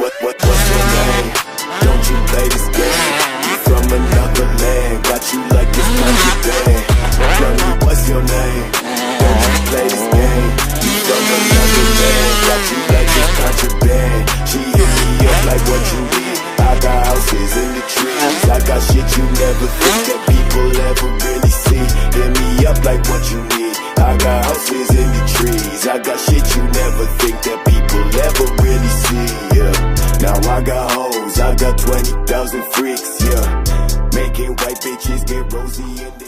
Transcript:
What's your name? Don't you play this game? You from another land, got you like this contraband. Tell me what's your name? Don't you play this game? You from another land, got you like this contraband. She hit me up like what you need. I got houses in the trees. I got shit you never think that people ever really see. Hit me up like what you need. I got houses in the trees. I got shit you never think that people ever really see, yeah. Now I got hoes, I got 20,000 freaks, yeah. Making white bitches get rosy in the